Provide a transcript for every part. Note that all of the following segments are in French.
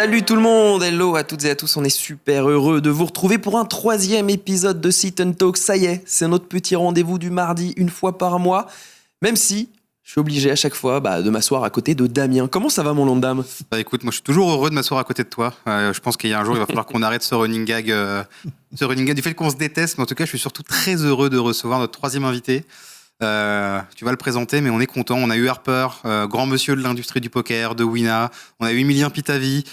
Salut tout le monde, hello à toutes et à tous, on est super heureux de vous retrouver pour un 3e épisode de Sit and Talk. Ça y est, c'est notre petit rendez-vous du mardi, une fois par mois, même si je suis obligé à chaque fois de m'asseoir à côté de Damien. Comment ça va mon Landam ? Écoute, moi je suis toujours heureux de m'asseoir à côté de toi. Je pense qu'il y a un jour, il va falloir qu'on arrête ce running gag du fait qu'on se déteste, mais en tout cas je suis surtout très heureux de recevoir notre 3e invité. Tu vas le présenter, mais on est content. On a eu Harper, grand monsieur de l'industrie du poker, de Wina. On a eu Emilien Pitavi,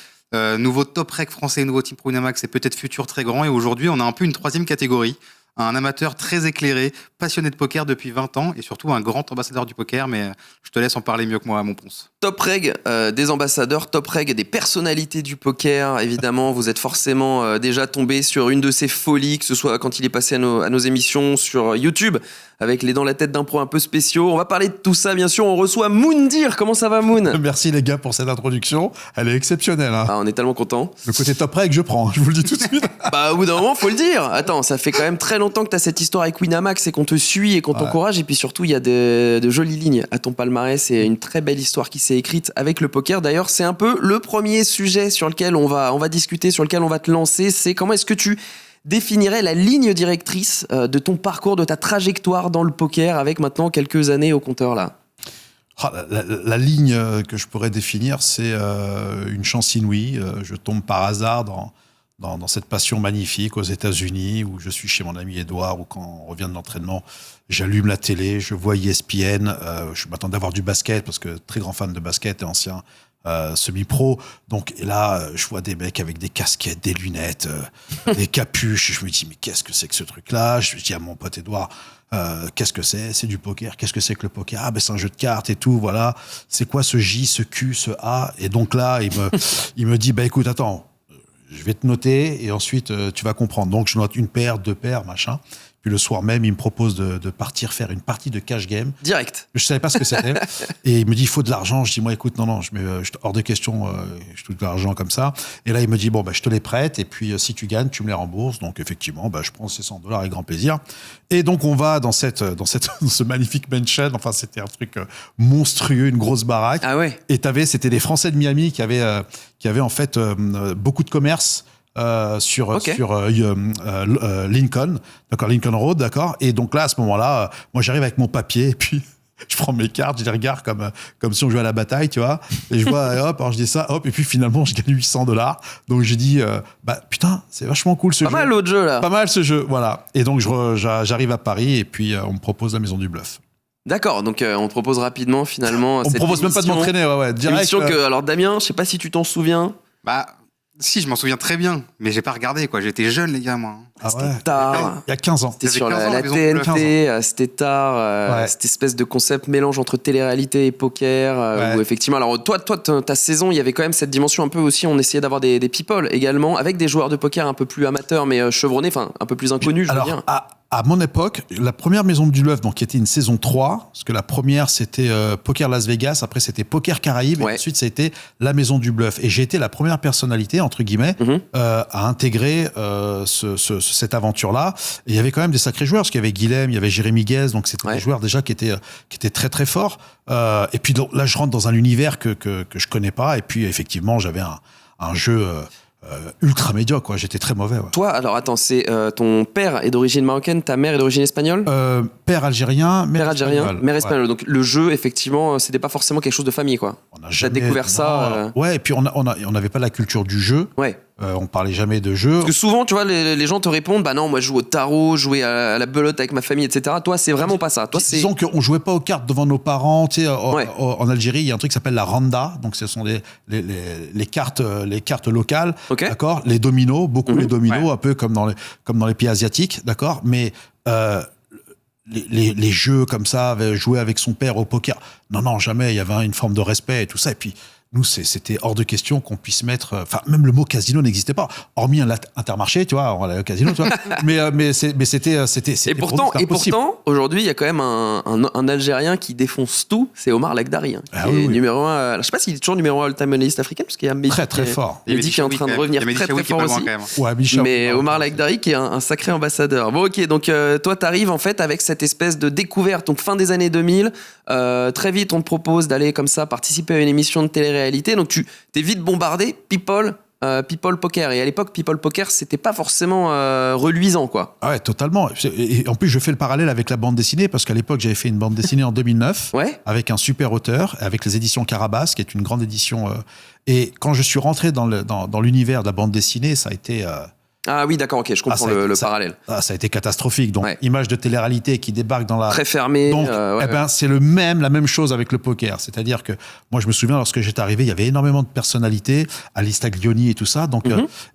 nouveau top rec français, nouveau team pro Winamax et peut-être futur très grand. Et aujourd'hui, on a un peu une 3e catégorie. Un amateur très éclairé, passionné de poker depuis 20 ans et surtout un grand ambassadeur du poker, mais je te laisse en parler mieux que moi, mon Ponce. Top reg des ambassadeurs, top reg des personnalités du poker. Évidemment, vous êtes forcément déjà tombé sur une de ses folies, que ce soit quand il est passé à nos émissions sur YouTube, avec les dans la tête d'un pro un peu spéciaux. On va parler de tout ça, bien sûr. On reçoit Moundir. Comment ça va, Moon ? Merci les gars pour cette introduction. Elle est exceptionnelle. Hein. On est tellement contents. Le côté top reg, je prends. Je vous le dis tout de suite. Au bout d'un moment, faut le dire. Attends, ça fait quand même très longtemps que tu as cette histoire avec Winamax et qu'on te suit et qu'on t'encourage. Et puis surtout, il y a de jolies lignes à ton palmarès et une très belle histoire qui s'est écrite avec le poker. D'ailleurs, c'est un peu le premier sujet sur lequel on va discuter, sur lequel on va te lancer. C'est comment est-ce que tu définirais la ligne directrice de ton parcours, de ta trajectoire dans le poker avec maintenant quelques années au compteur là ? La ligne que je pourrais définir, c'est une chance inouïe. Je tombe par hasard dans cette passion magnifique aux États-Unis où je suis chez mon ami Edouard, où quand on revient de l'entraînement, j'allume la télé, je vois ESPN, je m'attendais à voir du basket parce que très grand fan de basket et ancien semi-pro. Donc, et là, je vois des mecs avec des casquettes, des lunettes, des capuches. Et je me dis, mais qu'est-ce que c'est que ce truc-là ? Je dis à mon pote Edouard, qu'est-ce que c'est ? C'est du poker. Qu'est-ce que c'est que le poker ? C'est un jeu de cartes et tout, voilà. C'est quoi ce J, ce Q, ce A ? Et donc là, il me dit, écoute, attends, je vais te noter et ensuite tu vas comprendre. Donc je note une paire, 2 paires, machin. Puis le soir même, il me propose de partir faire une partie de cash game. Direct. Je savais pas ce que c'était. Et il me dit, il faut de l'argent. Je dis, moi, écoute, non, hors de question, je touche de l'argent comme ça. Et là, il me dit, je te les prête. Et puis, si tu gagnes, tu me les rembourses. Donc, effectivement, je prends ces $100 avec grand plaisir. Et donc, on va dans ce magnifique mansion. Enfin, c'était un truc monstrueux, une grosse baraque. Ah ouais. Et c'était des Français de Miami qui avaient en fait beaucoup de commerce. Sur Lincoln, d'accord, Lincoln Road, d'accord. Et donc là, à ce moment-là, moi, j'arrive avec mon papier et puis je prends mes cartes, je les regarde comme si on jouait à la bataille, tu vois. Et je vois, alors je dis ça, et puis finalement, je gagne $800. Donc j'ai dit, putain, c'est vachement cool ce jeu. Pas mal l'autre jeu là. Pas mal ce jeu, voilà. Et donc j'arrive à Paris et puis on me propose la Maison du Bluff. D'accord, donc on te propose rapidement finalement. On me propose même pas de m'entraîner, direct. Émission alors Damien, je sais pas si tu t'en souviens. Si, je m'en souviens très bien, mais j'ai pas regardé, quoi. J'étais jeune, les gars, moi. C'était tard. Il y a 15 ans. C'était sur la TNT, c'était tard. Cette espèce de concept mélange entre télé-réalité et poker. Où effectivement, alors toi, ta saison, il y avait quand même cette dimension un peu aussi, on essayait d'avoir des people également, avec des joueurs de poker un peu plus amateurs, mais chevronnés, enfin un peu plus inconnus, je veux dire. À mon époque, la première Maison du Bluff, donc qui était une saison 3, parce que la première c'était Poker Las Vegas, après c'était Poker Caraïbes, et ensuite ça a été la Maison du Bluff. Et j'ai été la première personnalité, entre guillemets, à intégrer cette aventure-là. Et il y avait quand même des sacrés joueurs, parce qu'il y avait Guilhem, il y avait Jérémy Guez, donc c'était des joueurs déjà qui étaient très très forts. Et puis là, je rentre dans un univers que je connais pas, et puis effectivement, j'avais un jeu ultra médiocre, quoi. J'étais très mauvais. Ouais. Toi, alors attends, c'est ton père est d'origine marocaine, ta mère est d'origine espagnole ? Père algérien, mère espagnole. Mère espagnole. Ouais. Donc le jeu, effectivement, c'était pas forcément quelque chose de famille, quoi. T'as découvert ça. Ouais, et puis on n'avait pas la culture du jeu. Ouais. On parlait jamais de jeu. Parce que souvent, tu vois, les gens te répondent, non, moi je joue au tarot, jouer à la belote avec ma famille, etc. Toi, c'est vraiment pas ça. Toi, disons qu'on jouait pas aux cartes devant nos parents. Tu sais, en Algérie, il y a un truc qui s'appelle la randa. Donc, ce sont les cartes locales, d'accord. Les dominos, les dominos, un peu comme dans les pays asiatiques, d'accord. Mais les jeux comme ça, jouer avec son père au poker, non, jamais. Il y avait une forme de respect et tout ça. Et puis nous, c'était hors de question qu'on puisse mettre... Enfin, même le mot casino n'existait pas, hormis un Intermarché, tu vois, on allait au casino, tu vois. mais c'était et pourtant, aujourd'hui, il y a quand même un Algérien qui défonce tout, c'est Omar Lagdari, qui est numéro 1... Je ne sais pas s'il est toujours numéro 1 all-time on the list africaine, parce qu'il y a Mehdi très fort. Mehdi qui est en train de revenir très fort aussi. Mais Omar Lagdari qui est un sacré ambassadeur. Bon, ok, donc toi, t'arrives en fait avec cette espèce de découverte, donc fin des années 2000, très vite, on te propose d'aller comme ça participer à une émission de télé télé-réalité. Donc tu t'es vite bombardé, People Poker. Et à l'époque, People Poker, c'était pas forcément reluisant, quoi. Ah ouais, totalement. Et en plus, je fais le parallèle avec la bande dessinée, parce qu'à l'époque, j'avais fait une bande dessinée en 2009, avec un super auteur, avec les éditions Carabas, qui est une grande édition. Et quand je suis rentré dans l'univers de la bande dessinée, ça a été... Ah oui, d'accord, ok, je comprends le parallèle. Ça a été catastrophique. Donc, image de télé-réalité qui débarque dans la... Très fermée. Donc, c'est la même chose avec le poker. C'est-à-dire que, moi, je me souviens, lorsque j'étais arrivé, il y avait énormément de personnalités, Alice Taglioni et tout ça. Donc,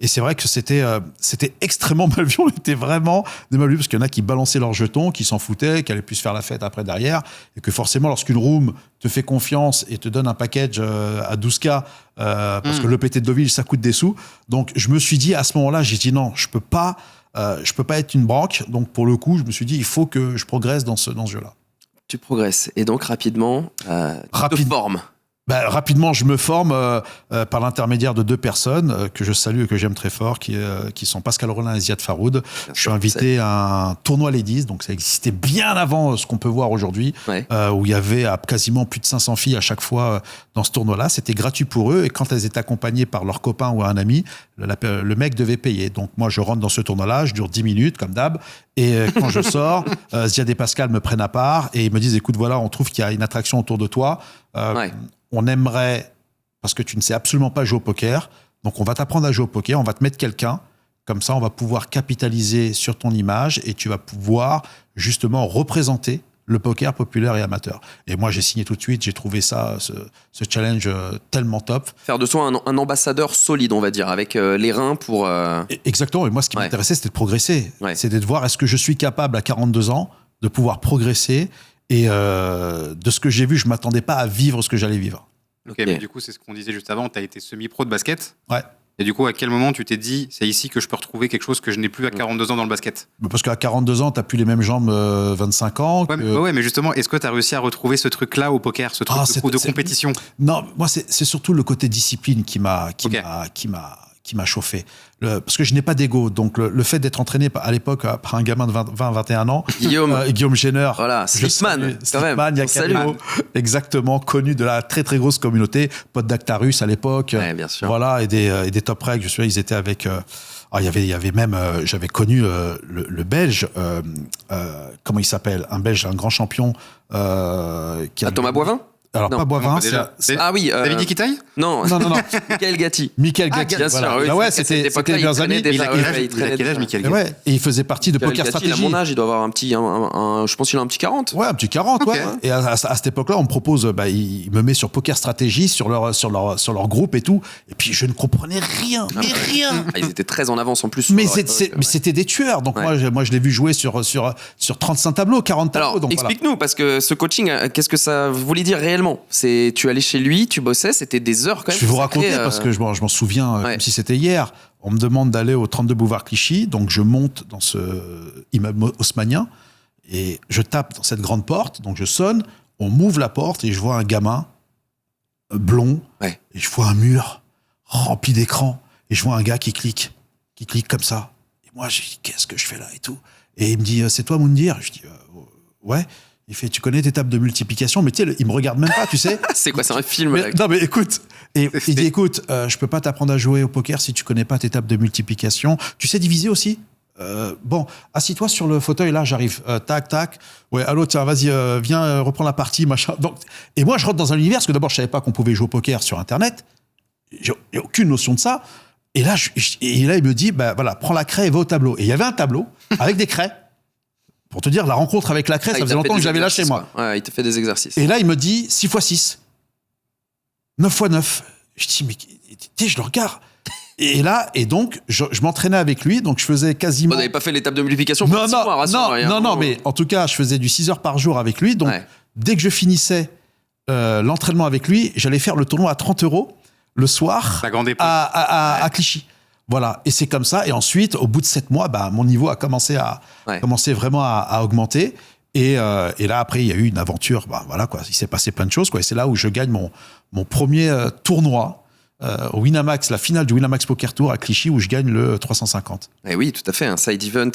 et c'est vrai que c'était extrêmement mal vu. On était vraiment mal vu, parce qu'il y en a qui balançaient leurs jetons, qui s'en foutaient, qui allaient plus se faire la fête après derrière. Et que forcément, lorsqu'une room te fait confiance et te donne un package à 12K, parce que le PT de Deauville, ça coûte des sous. Donc, je me suis dit, à ce moment-là, j'ai dit non, je peux pas être une branque. Donc, pour le coup, je me suis dit, il faut que je progresse dans ce jeu-là. Tu progresses. Et donc, rapidement, tu te formes. Rapidement, je me forme par l'intermédiaire de deux personnes que je salue et que j'aime très fort, qui sont Pascal Rollin et Ziad Faroud. Je suis invité à un tournoi Ladies, donc ça existait bien avant ce qu'on peut voir aujourd'hui, où il y avait quasiment plus de 500 filles à chaque fois dans ce tournoi-là. C'était gratuit pour eux, et quand elles étaient accompagnées par leur copain ou un ami, le mec devait payer. Donc moi, je rentre dans ce tournoi-là, je dure 10 minutes, comme d'hab, et quand je sors, Ziad et Pascal me prennent à part, et ils me disent, écoute, voilà, on trouve qu'il y a une attraction autour de toi. On aimerait, parce que tu ne sais absolument pas jouer au poker, donc on va t'apprendre à jouer au poker, on va te mettre quelqu'un, comme ça on va pouvoir capitaliser sur ton image et tu vas pouvoir justement représenter le poker populaire et amateur. Et moi j'ai signé tout de suite, j'ai trouvé ça, ce challenge tellement top. Faire de soi un ambassadeur solide, on va dire, avec les reins pour... Exactement, et moi ce qui m'intéressait, c'était de progresser. C'était de voir, est-ce que je suis capable à 42 ans de pouvoir progresser. Et de ce que j'ai vu, je ne m'attendais pas à vivre ce que j'allais vivre. Ok, mais du coup, c'est ce qu'on disait juste avant, tu as été semi-pro de basket. Ouais. Et du coup, à quel moment tu t'es dit, c'est ici que je peux retrouver quelque chose que je n'ai plus à 42 ans dans le basket? Parce qu'à 42 ans, tu n'as plus les mêmes jambes 25 ans. Mais justement, est-ce que tu as réussi à retrouver ce truc-là au poker, ce truc de compétition? Non, moi, c'est surtout le côté discipline qui m'a chauffé. Parce que je n'ai pas d'ego. Donc, le fait d'être entraîné à l'époque par un gamin de 20-21 ans, Guillaume Jenner, voilà, Slipman, Yakano, exactement, connu de la très très grosse communauté, pote d'Actarus à l'époque. Ouais, bien sûr. Voilà, et des top regs. Je me souviens, ils étaient avec. Il y avait même, j'avais connu le Belge, comment il s'appelle, un Belge, un grand champion. Thomas Boivin. Alors, non, pas Boivin, ah oui. David Nikitaï? Non, Michael Gatti. Michael Gatti, bien sûr. Voilà. Oui, c'était les meilleurs amis. Il a quel âge, Michael Gatti? Et il faisait partie de Poker Stratégie. Il a mon âge, il doit avoir un petit, je pense qu'il a un petit 40. Ouais, un petit 40, okay. Et à cette époque-là, on me propose, il me met sur Poker Stratégie, sur leur groupe et tout. Et puis, je ne comprenais rien, mais rien. Ils étaient très en avance en plus. Mais c'était des tueurs. Donc, moi, je l'ai vu jouer sur 35 tableaux, 40 tableaux. Alors, explique-nous, parce que ce coaching, qu'est-ce que ça voulait dire réellement? Tu allais chez lui, tu bossais, c'était des heures quand même. Je vais vous raconter parce que je m'en souviens comme si c'était hier. On me demande d'aller au 32 boulevard Clichy, donc je monte dans ce immeuble haussmannien et je tape dans cette grande porte, donc je sonne, on m'ouvre la porte et je vois un gamin blond et je vois un mur rempli d'écrans et je vois un gars qui clique comme ça. Et moi, je dis, qu'est-ce que je fais là et tout. Et il me dit, c'est toi Moundir? Je dis, ouais. Il fait, tu connais tes tables de multiplication, mais tu sais, il me regarde même pas, tu sais. C'est quoi, c'est un film? Non, mais écoute. Et il dit, écoute, je peux pas t'apprendre à jouer au poker si tu connais pas tes tables de multiplication. Tu sais diviser aussi? Bon, assis-toi sur le fauteuil, là, j'arrive. Tac, tac. Ouais, allô, tiens, vas-y, viens, reprends la partie, machin. Donc, et moi, je rentre dans un univers, parce que d'abord, je savais pas qu'on pouvait jouer au poker sur Internet. J'ai aucune notion de ça. Et là, il me dit, voilà, prends la craie et va au tableau. Et il y avait un tableau avec des craies. Pour te dire, la rencontre avec la craie, ça faisait longtemps que j'avais là chez moi. Ouais, il te fait des exercices. Et là, il me dit 6 x 6. 9 x 9. Je dis, mais je le regarde. Et donc, je m'entraînais avec lui, donc je faisais quasiment... Vous n'avez pas fait l'étape de multiplication pour 6 mois, rassure-moi. Non, mais en tout cas, je faisais du 6 heures par jour avec lui, donc dès que je finissais l'entraînement avec lui, j'allais faire le tournoi à 30 € le soir à Clichy. Voilà, et c'est comme ça. Et ensuite, au bout de 7 mois, mon niveau a commencé vraiment à augmenter. Et là, après, il y a eu une aventure. Voilà, quoi. Il s'est passé plein de choses, quoi. Et c'est là où je gagne mon premier tournoi au Winamax, la finale du Winamax Poker Tour à Clichy où je gagne le 350. Et oui, tout à fait, un side event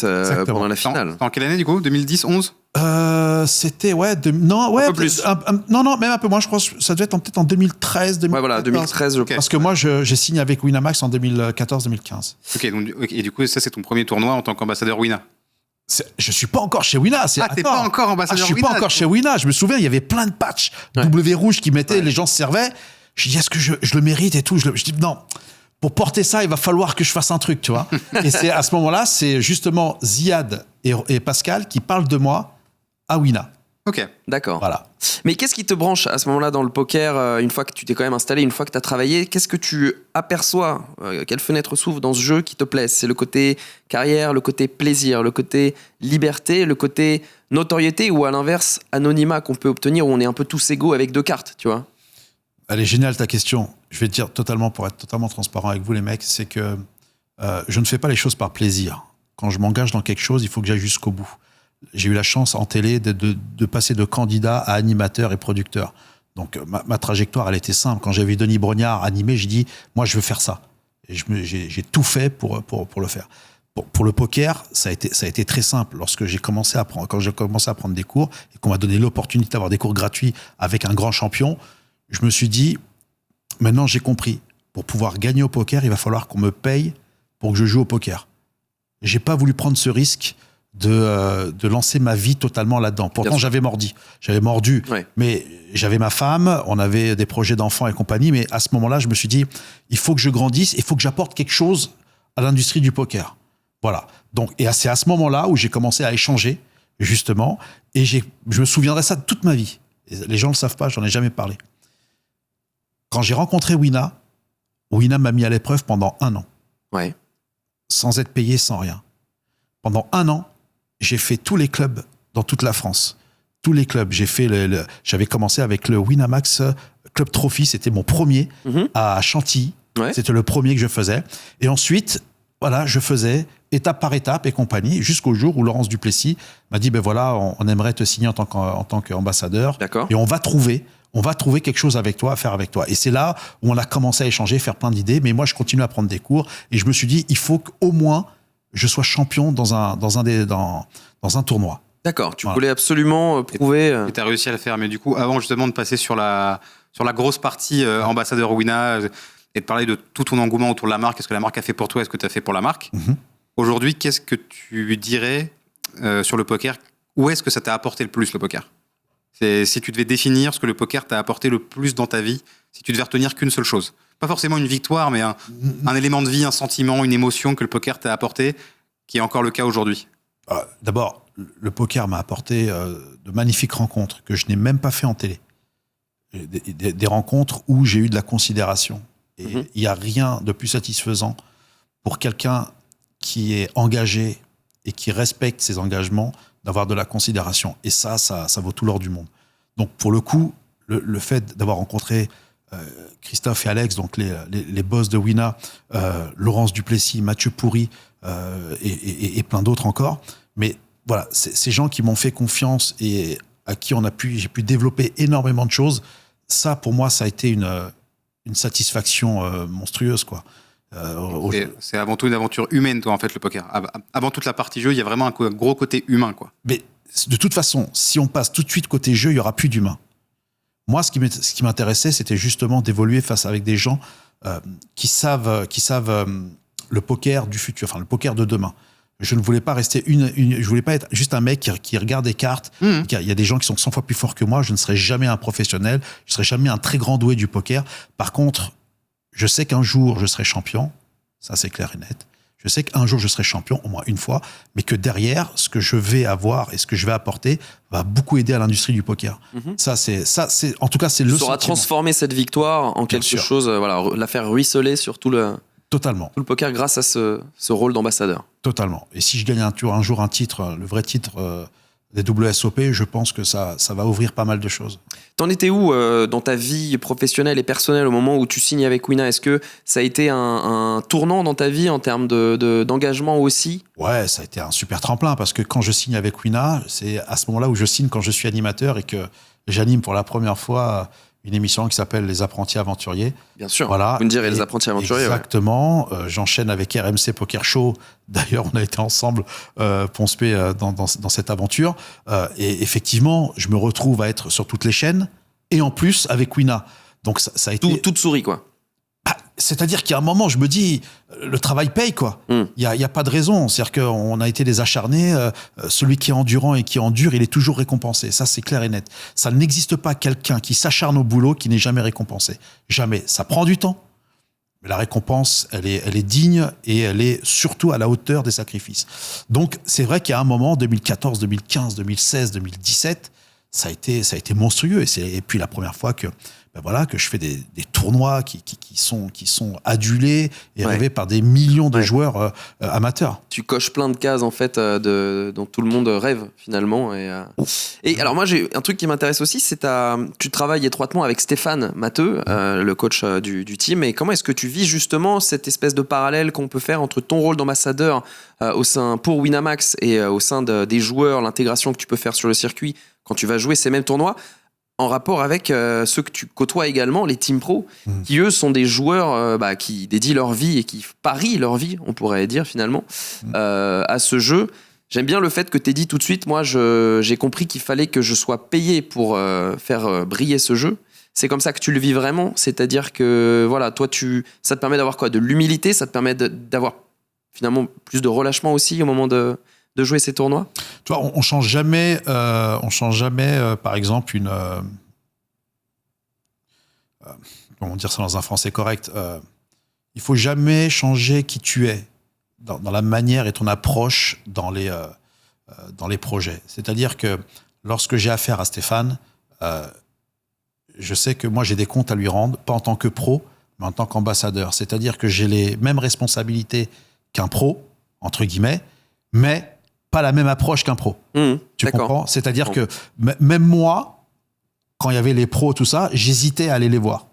pendant la finale. En quelle année du coup 2010, 11 C'était peu plus. Non, même un peu moins. Je crois que ça devait être peut-être en 2013, 2014. Ouais, voilà, 2013, je pense. Parce que moi, j'ai signé avec Winamax en 2014-2015. Ok, donc, et du coup, ça, c'est ton premier tournoi en tant qu'ambassadeur Wina. Je suis pas encore chez Wina. T'es pas encore ambassadeur Wina. Je suis pas encore chez Wina. Je me souviens, il y avait plein de patchs W rouge qui mettaient, les gens se servaient. Je dis, est-ce que je le mérite et tout. Je dis, non. Pour porter ça, il va falloir que je fasse un truc, tu vois. Et c'est à ce moment-là, c'est justement Ziad et Pascal qui parlent de moi à Wina. Ok. D'accord. Voilà. Mais qu'est-ce qui te branche à ce moment-là dans le poker, une fois que tu t'es quand même installé, une fois que tu as travaillé, qu'est-ce que tu aperçois, quelle fenêtre s'ouvre dans ce jeu qui te plaît? C'est le côté carrière, le côté plaisir, le côté liberté, le côté notoriété ou à l'inverse, anonymat qu'on peut obtenir où on est un peu tous égaux avec 2 cartes, tu vois? Elle est géniale ta question. Je vais te dire pour être totalement transparent avec vous les mecs, c'est que je ne fais pas les choses par plaisir. Quand je m'engage dans quelque chose, il faut que j'aille jusqu'au bout. J'ai eu la chance en télé de passer de candidat à animateur et producteur. Donc ma trajectoire, elle était simple. Quand j'ai vu Denis Brognard animer, j'ai dit, moi je veux faire ça. Et j'ai tout fait pour le faire. Pour le poker, ça a été très simple. Quand j'ai commencé à prendre des cours et qu'on m'a donné l'opportunité d'avoir des cours gratuits avec un grand champion, je me suis dit, maintenant j'ai compris. Pour pouvoir gagner au poker, il va falloir qu'on me paye pour que je joue au poker. J'ai pas voulu prendre ce risque de lancer ma vie totalement là-dedans. Pourtant, j'avais mordu, ouais. mais j'avais ma femme, on avait des projets d'enfants et compagnie, mais à ce moment-là, je me suis dit, il faut que je grandisse, il faut que j'apporte quelque chose à l'industrie du poker. Voilà. Donc, et c'est à ce moment-là où j'ai commencé à échanger, justement, et je me souviendrai ça de toute ma vie. Et les gens ne le savent pas, j'en ai jamais parlé. Quand j'ai rencontré Wina m'a mis à l'épreuve pendant 1 an. Ouais. Sans être payé, sans rien. Pendant 1 an, j'ai fait tous les clubs dans toute la France. Tous les clubs. J'avais commencé avec le Winamax Club Trophy, c'était mon premier à Chantilly. Ouais. C'était le premier que je faisais. Et ensuite, voilà, je faisais étape par étape et compagnie, jusqu'au jour où Laurence Duplessis m'a dit, ben voilà, on aimerait te signer en tant qu'ambassadeur. D'accord. Et on va trouver quelque chose avec toi, à faire avec toi. Et c'est là où on a commencé à échanger, faire plein d'idées. Mais moi, je continue à prendre des cours. Et je me suis dit, il faut qu'au moins, je sois champion dans un tournoi. D'accord, tu voulais absolument prouver... Et tu as réussi à le faire. Mais du coup, avant justement de passer sur la grosse partie ambassadeur Wina et de parler de tout ton engouement autour de la marque, est-ce que la marque a fait pour toi, est-ce que tu as fait pour la marque? Aujourd'hui, qu'est-ce que tu dirais sur le poker? Où est-ce que ça t'a apporté le plus, le poker? Si tu devais définir ce que le poker t'a apporté le plus dans ta vie, si tu devais retenir qu'une seule chose. Pas forcément une victoire, mais un élément de vie, un sentiment, une émotion que le poker t'a apporté, qui est encore le cas aujourd'hui. D'abord, le poker m'a apporté de magnifiques rencontres que je n'ai même pas fait en télé. Des rencontres où j'ai eu de la considération. Et il n'y a rien de plus satisfaisant pour quelqu'un qui est engagé et qui respecte ses engagements, d'avoir de la considération. Et ça vaut tout l'or du monde. Donc, pour le coup, le fait d'avoir rencontré Christophe et Alex, donc les boss de Wina, Laurence Duplessis, Mathieu Pourry et plein d'autres encore. Mais voilà, ces gens qui m'ont fait confiance et à qui j'ai pu développer énormément de choses, ça, pour moi, ça a été une satisfaction monstrueuse, quoi. C'est avant tout une aventure humaine, toi, en fait, le poker. Avant toute la partie jeu, il y a vraiment un gros côté humain, quoi. Mais de toute façon, si on passe tout de suite côté jeu, il n'y aura plus d'humain. Moi, ce qui m'intéressait, c'était justement d'évoluer avec des gens qui savent le poker du futur, enfin le poker de demain. Je ne voulais pas rester je voulais pas être juste un mec qui regarde des cartes. Il y a des gens qui sont 100 fois plus forts que moi. Je ne serai jamais un professionnel. Je ne serai jamais un très grand doué du poker. Par contre, je sais qu'un jour, je serai champion. Ça, c'est clair et net. Je sais qu'un jour, je serai champion, au moins une fois, mais que derrière, ce que je vais avoir et ce que je vais apporter va beaucoup aider à l'industrie du poker. En tout cas, c'est le sentiment. Tu sauras transformer cette victoire en quelque chose, la faire ruisseler sur tout le poker grâce à ce rôle d'ambassadeur. Totalement. Et si je gagne un jour un titre, le vrai titre des WSOP, je pense que ça va ouvrir pas mal de choses. T'en étais où dans ta vie professionnelle et personnelle au moment où tu signes avec Wina? Est-ce que ça a été un tournant dans ta vie en termes d'engagement aussi? Ouais, ça a été un super tremplin parce que quand je signe avec Wina, c'est à ce moment-là où je signe quand je suis animateur et que j'anime pour la première fois une émission qui s'appelle Les Apprentis Aventuriers. Bien sûr, Voilà. vous me direz Les Apprentis Aventuriers. Exactement. J'enchaîne avec RMC Poker Show. D'ailleurs, on a été ensemble, Ponce P, dans cette aventure. Et effectivement, je me retrouve à être sur toutes les chaînes, et en plus avec Wina. Donc ça a été... Toute souris, quoi. C'est-à-dire qu'il y a un moment, je me dis, le travail paye, quoi. Il y a pas de raison. C'est-à-dire qu'on a été des acharnés. Celui qui est endurant et qui endure, il est toujours récompensé. Ça, c'est clair et net. Ça n'existe pas quelqu'un qui s'acharne au boulot qui n'est jamais récompensé. Jamais. Ça prend du temps. Mais la récompense, elle est digne et elle est surtout à la hauteur des sacrifices. Donc, c'est vrai qu'il y a un moment, 2014, 2015, 2016, 2017, ça a été monstrueux. Et puis, la première fois que je fais des tournois qui sont adulés et rêvés par des millions de joueurs amateurs. Tu coches plein de cases, en fait, dont tout le monde rêve, finalement. Et alors, moi, j'ai un truc qui m'intéresse aussi, tu travailles étroitement avec Stéphane Matteux, le coach du team. Et comment est-ce que tu vis, justement, cette espèce de parallèle qu'on peut faire entre ton rôle d'ambassadeur pour Winamax et au sein des joueurs, l'intégration que tu peux faire sur le circuit quand tu vas jouer ces mêmes tournois, en rapport avec ceux que tu côtoies également, les team pro, qui eux sont des joueurs qui dédient leur vie et qui parient leur vie, on pourrait dire finalement, à ce jeu. J'aime bien le fait que tu aies dit tout de suite, moi j'ai compris qu'il fallait que je sois payé pour faire briller ce jeu. C'est comme ça que tu le vis vraiment, c'est-à-dire que voilà, toi ça te permet d'avoir quoi, de l'humilité, ça te permet d'avoir finalement plus de relâchement aussi au moment de jouer ces tournois. Tu vois, on change jamais, par exemple, comment dire ça dans un français correct, il faut jamais changer qui tu es dans la manière et ton approche dans les projets. C'est-à-dire que lorsque j'ai affaire à Stéphane, je sais que moi j'ai des comptes à lui rendre, pas en tant que pro, mais en tant qu'ambassadeur. C'est-à-dire que j'ai les mêmes responsabilités qu'un pro, entre guillemets, mais pas la même approche qu'un pro. Tu comprends ? C'est-à-dire que même moi, quand il y avait les pros, tout ça, j'hésitais à aller les voir.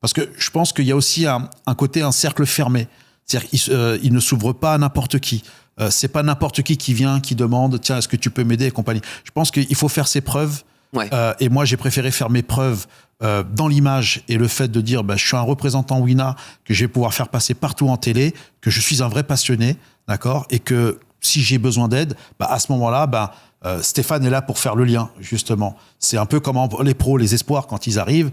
Parce que je pense qu'il y a aussi un côté, un cercle fermé. C'est-à-dire qu'il ne s'ouvre pas à n'importe qui. C'est pas n'importe qui vient, qui demande « Tiens, est-ce que tu peux m'aider ?» et compagnie. Je pense qu'il faut faire ses preuves. Ouais. Et moi, j'ai préféré faire mes preuves dans l'image et le fait de dire je suis un représentant Wina, que je vais pouvoir faire passer partout en télé, que je suis un vrai passionné, d'accord ? Et que si j'ai besoin d'aide, à ce moment-là, Stéphane est là pour faire le lien, justement. C'est un peu comme les pros, les espoirs, quand ils arrivent,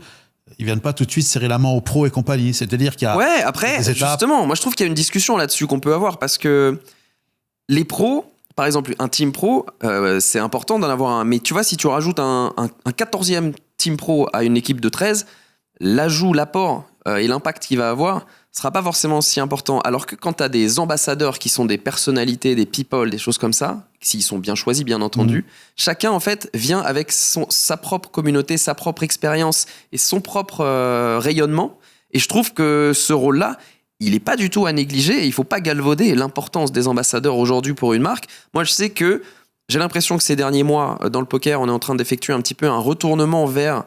ils viennent pas tout de suite serrer la main aux pros et compagnie. C'est-à-dire qu'il y a après, justement, moi je trouve qu'il y a une discussion là-dessus qu'on peut avoir, parce que les pros, par exemple, un team pro, c'est important d'en avoir un. Mais tu vois, si tu rajoutes un 14e team pro à une équipe de 13, l'ajout, l'apport et l'impact qu'il va avoir sera pas forcément si important. Alors que quand tu as des ambassadeurs qui sont des personnalités, des people, des choses comme ça, s'ils sont bien choisis, bien entendu, chacun, en fait, vient avec sa propre communauté, sa propre expérience et son propre rayonnement. Et je trouve que ce rôle-là, il n'est pas du tout à négliger et il ne faut pas galvauder l'importance des ambassadeurs aujourd'hui pour une marque. Moi, je sais que j'ai l'impression que ces derniers mois, dans le poker, on est en train d'effectuer un petit peu un retournement vers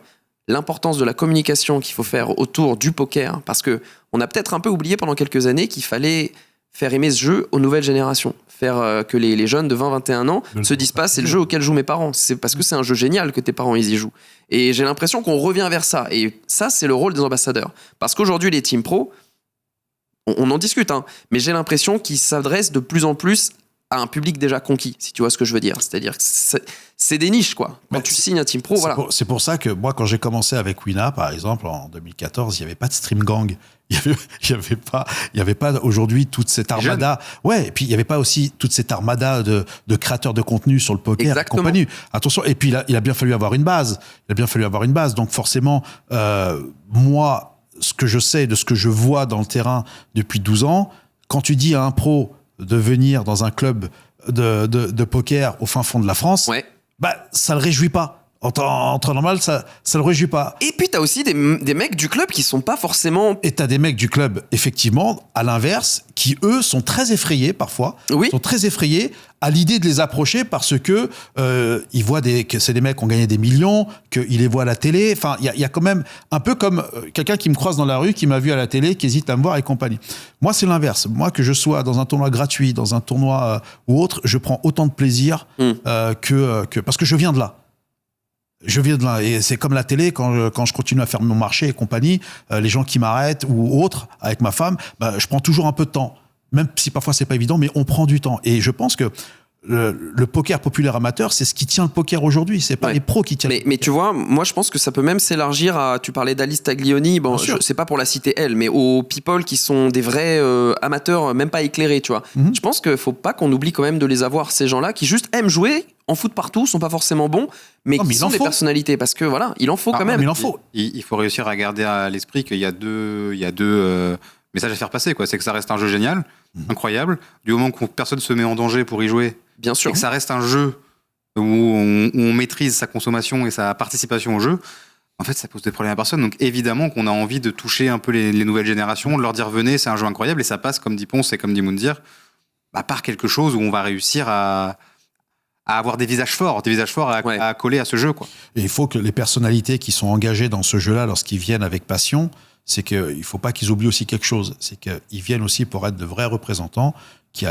l'importance de la communication qu'il faut faire autour du poker, parce qu'on a peut-être un peu oublié pendant quelques années qu'il fallait faire aimer ce jeu aux nouvelles générations, faire que les jeunes de 20-21 ans se disent pas c'est le jeu auquel jouent mes parents, c'est parce que c'est un jeu génial que tes parents ils y jouent. Et j'ai l'impression qu'on revient vers ça, et ça c'est le rôle des ambassadeurs, parce qu'aujourd'hui les team pro, on en discute, mais j'ai l'impression qu'ils s'adressent de plus en plus à un public déjà conquis, si tu vois ce que je veux dire. C'est-à-dire que c'est des niches, quoi. Quand tu signes un team pro, voilà. C'est pour ça que moi, quand j'ai commencé avec Wina, par exemple, en 2014, il n'y avait pas de stream gang. Il y avait pas aujourd'hui toute cette armada. Ouais, et puis il n'y avait pas aussi toute cette armada de créateurs de contenu sur le poker et compagnie. Attention, et puis il a bien fallu avoir une base. Donc forcément, moi, ce que je sais de ce que je vois dans le terrain depuis 12 ans, quand tu dis à un pro de venir dans un club de poker au fin fond de la France, ça le réjouit pas. En temps normal, ça le réjouit pas. Et puis t'as aussi des mecs du club qui sont pas forcément... Et t'as des mecs du club, effectivement, à l'inverse, qui eux sont très effrayés parfois, sont très effrayés à l'idée de les approcher parce que ils voient que c'est des mecs qui ont gagné des millions, qu'ils les voient à la télé. Enfin, il y a quand même un peu comme quelqu'un qui me croise dans la rue, qui m'a vu à la télé, qui hésite à me voir et compagnie. Moi, c'est l'inverse. Moi, que je sois dans un tournoi gratuit, dans un tournoi ou autre, je prends autant de plaisir que parce que je viens de là. Je viens de là, et c'est comme la télé, quand je continue à faire mon marché et compagnie, les gens qui m'arrêtent ou autres, avec ma femme, je prends toujours un peu de temps. Même si parfois c'est pas évident, mais on prend du temps. Et je pense que le poker populaire amateur, c'est ce qui tient le poker aujourd'hui. C'est pas les pros qui tiennent. Mais tu vois, moi je pense que ça peut même s'élargir à. Tu parlais d'Alice Taglioni, bon, c'est pas pour la citer elle, mais aux people qui sont des vrais amateurs, même pas éclairés, tu vois. Je pense qu'il faut pas qu'on oublie quand même de les avoir, ces gens-là qui juste aiment jouer, en foot partout, sont pas forcément bons, mais qui sont des personnalités. Parce que voilà, il en faut quand même. Mais il en faut. Il faut réussir à garder à l'esprit qu'il y a deux messages à faire passer, quoi. C'est que ça reste un jeu génial, incroyable. Du moment que personne se met en danger pour y jouer. Bien sûr. Et que ça reste un jeu où on maîtrise sa consommation et sa participation au jeu, en fait, ça pose des problèmes à personne. Donc, évidemment qu'on a envie de toucher un peu les nouvelles générations, de leur dire venez, c'est un jeu incroyable, et ça passe, comme dit Ponce et comme dit Moundir, par quelque chose où on va réussir à avoir des visages forts à coller à ce jeu, quoi. Et il faut que les personnalités qui sont engagées dans ce jeu-là, lorsqu'ils viennent avec passion, c'est qu'il ne faut pas qu'ils oublient aussi quelque chose. C'est qu'ils viennent aussi pour être de vrais représentants qui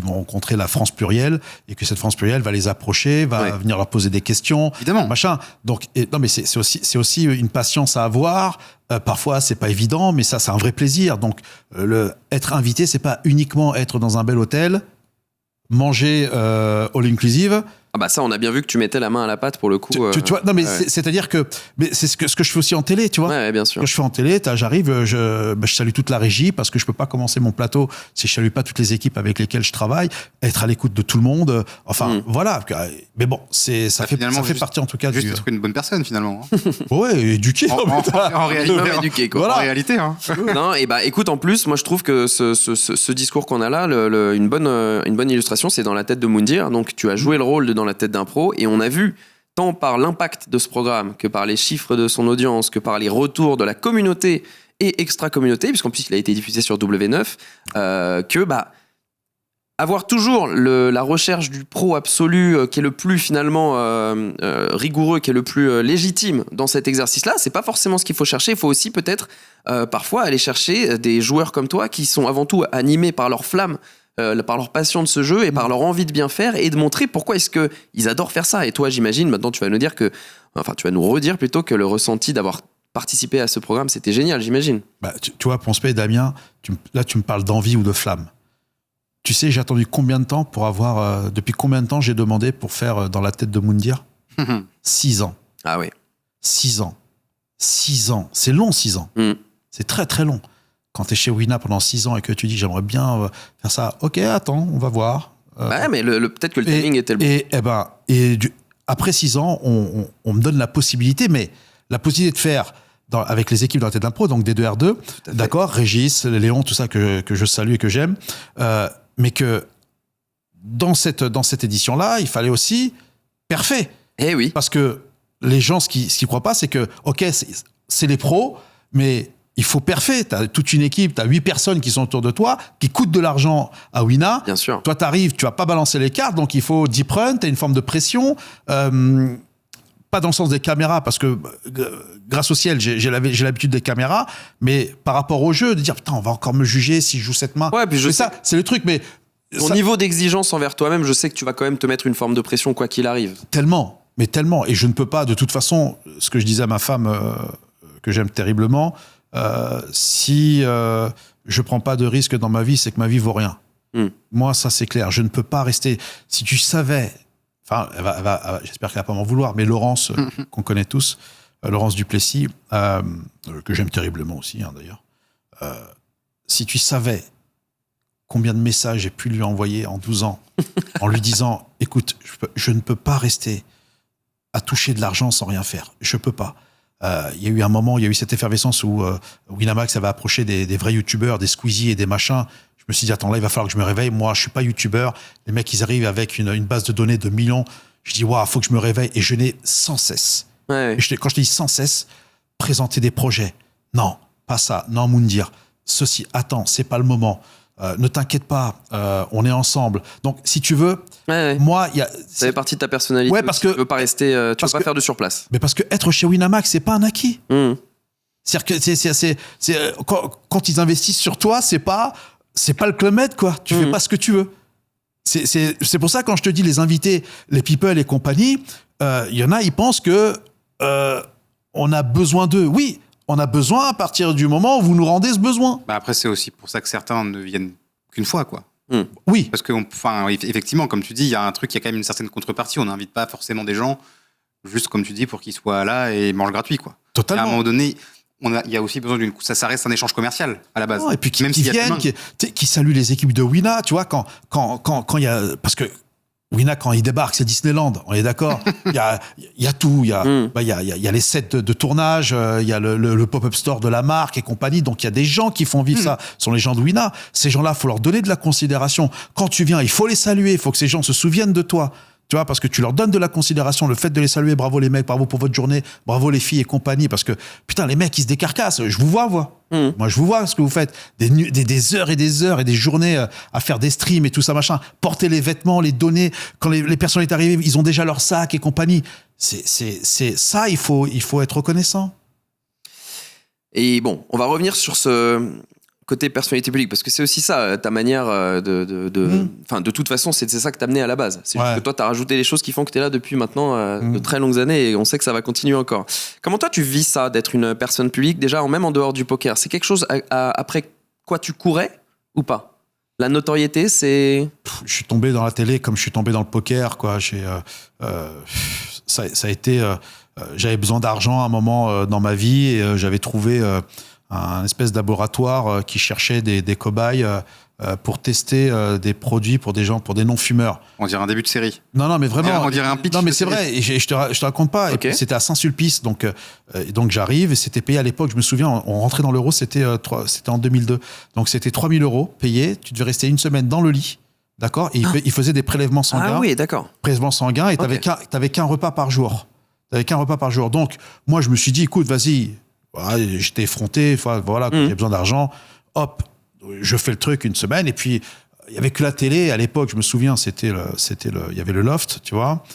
vont rencontrer la France plurielle et que cette France plurielle va les approcher, va venir leur poser des questions, évidemment, machin. Donc, non, mais c'est aussi une patience à avoir. Parfois, c'est pas évident, mais ça, c'est un vrai plaisir. Donc, être invité, c'est pas uniquement être dans un bel hôtel, manger all inclusive. Ah bah ça, on a bien vu que tu mettais la main à la pâte pour le coup. Tu vois, non mais c'est-à-dire que c'est ce que je fais aussi en télé, tu vois. Ouais, bien sûr. Quand je fais en télé, j'arrive, je salue toute la régie parce que je peux pas commencer mon plateau si je salue pas toutes les équipes avec lesquelles je travaille, être à l'écoute de tout le monde. Enfin, voilà. Mais bon, ça fait partie en tout cas juste être une bonne personne finalement. Ouais, éduqué. En réalité, éduqué, quoi. Voilà. En réalité, hein. Non, et écoute, en plus, moi je trouve que ce discours qu'on a là, une bonne illustration, c'est dans la tête de Moundir. Donc tu as joué le rôle dans la tête d'un pro, et on a vu tant par l'impact de ce programme que par les chiffres de son audience, que par les retours de la communauté et extra-communauté, puisqu'en plus il a été diffusé sur W9, que avoir toujours la recherche du pro absolu qui est le plus finalement rigoureux, qui est le plus légitime dans cet exercice-là, c'est pas forcément ce qu'il faut chercher. Il faut aussi peut-être parfois aller chercher des joueurs comme toi qui sont avant tout animés par leur flamme, par leur passion de ce jeu et par leur envie de bien faire, et de montrer pourquoi est-ce qu'ils adorent faire ça. Et toi, j'imagine, maintenant tu vas nous dire tu vas nous redire plutôt que le ressenti d'avoir participé à ce programme, c'était génial, j'imagine. Tu vois, Ponce et Damien, là tu me parles d'envie ou de flamme. Tu sais, j'ai attendu combien de temps pour avoir... depuis combien de temps j'ai demandé pour faire dans la tête de Moundir 6 ans. Ah oui. 6 ans. 6 ans. C'est long, 6 ans. C'est très, très long. Quand tu es chez Wina pendant 6 ans et que tu dis j'aimerais bien faire ça, ok, attends, on va voir. Mais peut-être que le timing était le bon. Après 6 ans, on me donne la possibilité, mais la possibilité de faire avec les équipes dans la tête d'un pro, donc D2R2, d'accord, Régis, Léon, tout ça que je salue et que j'aime, mais que dans cette édition-là, il fallait aussi parfait. Eh oui. Parce que les gens, ce qu'ils croient pas, c'est que, ok, c'est les pros, mais il faut parfait. Tu as toute une équipe, tu as 8 personnes qui sont autour de toi, qui coûtent de l'argent à Wina. Bien sûr. Toi, tu arrives, tu vas pas balancer les cartes, donc il faut deep run, tu as une forme de pression. Pas dans le sens des caméras, parce que grâce au ciel, j'ai l'habitude des caméras, mais par rapport au jeu, de dire putain, on va encore me juger si je joue cette main. Ouais, puis ça, c'est le truc, mais. Ton niveau d'exigence envers toi-même, je sais que tu vas quand même te mettre une forme de pression, quoi qu'il arrive. Tellement, mais tellement. Et je ne peux pas, de toute façon, ce que je disais à ma femme, que j'aime terriblement, si je prends pas de risque dans ma vie, c'est que ma vie vaut rien. Moi, ça, c'est clair. Je ne peux pas rester. Si tu savais. Enfin, j'espère qu'elle va pas m'en vouloir, mais Laurence, qu'on connaît tous, Laurence Duplessis, que j'aime terriblement aussi, hein, d'ailleurs. Si tu savais combien de messages j'ai pu lui envoyer en 12 ans, en lui disant, écoute, je ne peux pas rester à toucher de l'argent sans rien faire. Je peux pas. Il y a eu un moment, il y a eu cette effervescence où Winamax avait approché des vrais youtubeurs, des Squeezie et des machins. Je me suis dit, attends, là, il va falloir que je me réveille. Moi, je suis pas youtubeur. Les mecs, ils arrivent avec une base de données de millions. Je dis, waouh, faut que je me réveille. Et je n'ai sans cesse. Ouais. Et quand je dis sans cesse, présenter des projets. Non, pas ça. Non, Moundir. Ceci, attends, c'est pas le moment. Ne t'inquiète pas, on est ensemble. Donc, si tu veux, moi, ça fait partie de ta personnalité. Ouais, parce que tu veux pas rester, tu veux pas faire de surplace. Mais parce que être chez Winamax, c'est pas un acquis. C'est-à-dire que quand ils investissent sur toi, c'est pas le Club Med, quoi. Tu fais pas ce que tu veux. c'est pour ça, quand je te dis les invités, les people et compagnie, il y en a, ils pensent que on a besoin d'eux. Oui, on a besoin à partir du moment où vous nous rendez ce besoin. Bah après, c'est aussi pour ça que certains ne viennent qu'une fois, quoi. Oui. Parce que, effectivement, comme tu dis, il y a un truc, il y a quand même une certaine contrepartie. On n'invite pas forcément des gens, juste comme tu dis, pour qu'ils soient là et mangent gratuit, quoi. Totalement. À un moment donné, il y a aussi besoin d'une. Ça reste un échange commercial à la base. Non, et puis qui Même s'il y a viennent, qui saluent les équipes de Wina, tu vois, quand il y a. Parce que Wina, quand il débarque, c'est Disneyland, on est d'accord. Il y a tout. Il y a les sets de tournage, il y a le pop-up store de la marque et compagnie. Donc il y a des gens qui font vivre ça. Ce sont les gens de Wina. Ces gens-là, il faut leur donner de la considération. Quand tu viens, il faut les saluer. Il faut que ces gens se souviennent de toi. Tu vois, parce que tu leur donnes de la considération, le fait de les saluer, bravo les mecs, bravo pour votre journée, bravo les filles et compagnie, parce que, putain, les mecs, ils se décarcassent. Je vous vois, Moi, je vous vois ce que vous faites. Des heures et des journées à faire des streams et tout ça, machin. Porter les vêtements, les donner. Quand les personnes sont arrivées, ils ont déjà leur sac et compagnie. C'est ça, il faut être reconnaissant. Et bon, on va revenir sur ce côté personnalité publique, parce que c'est aussi ça, ta manière de toute façon, c'est ça que t'as amené à la base. C'est juste que toi, t'as rajouté les choses qui font que t'es là depuis maintenant de très longues années, et on sait que ça va continuer encore. Comment toi, tu vis ça, d'être une personne publique, déjà, même en dehors du poker? C'est quelque chose après quoi tu courais ou pas? La notoriété, c'est... Je suis tombé dans la télé comme je suis tombé dans le poker, quoi. Ça a été... j'avais besoin d'argent à un moment dans ma vie, et j'avais trouvé... un espèce de laboratoire qui cherchait des cobayes pour tester des produits pour des non-fumeurs. On dirait un début de série. Non, mais vraiment. On dirait un pitch. Non, mais c'est vrai. Et je te raconte pas. Okay. Et puis c'était à Saint-Sulpice, donc j'arrive et c'était payé à l'époque. Je me souviens, on rentrait dans l'euro, c'était en 2002. Donc c'était 3 000 € payés. Tu devais rester une semaine dans le lit, d'accord. Et il faisait des prélèvements sanguins. Ah oui, d'accord. Prélèvements sanguins, et t'avais qu'un repas par jour. Donc moi je me suis dit, écoute, vas-y. Voilà, j'étais effronté, voilà, j'avais besoin d'argent. Hop, je fais le truc une semaine, et puis il y avait que la télé à l'époque. Je me souviens, il y avait le Loft, tu vois.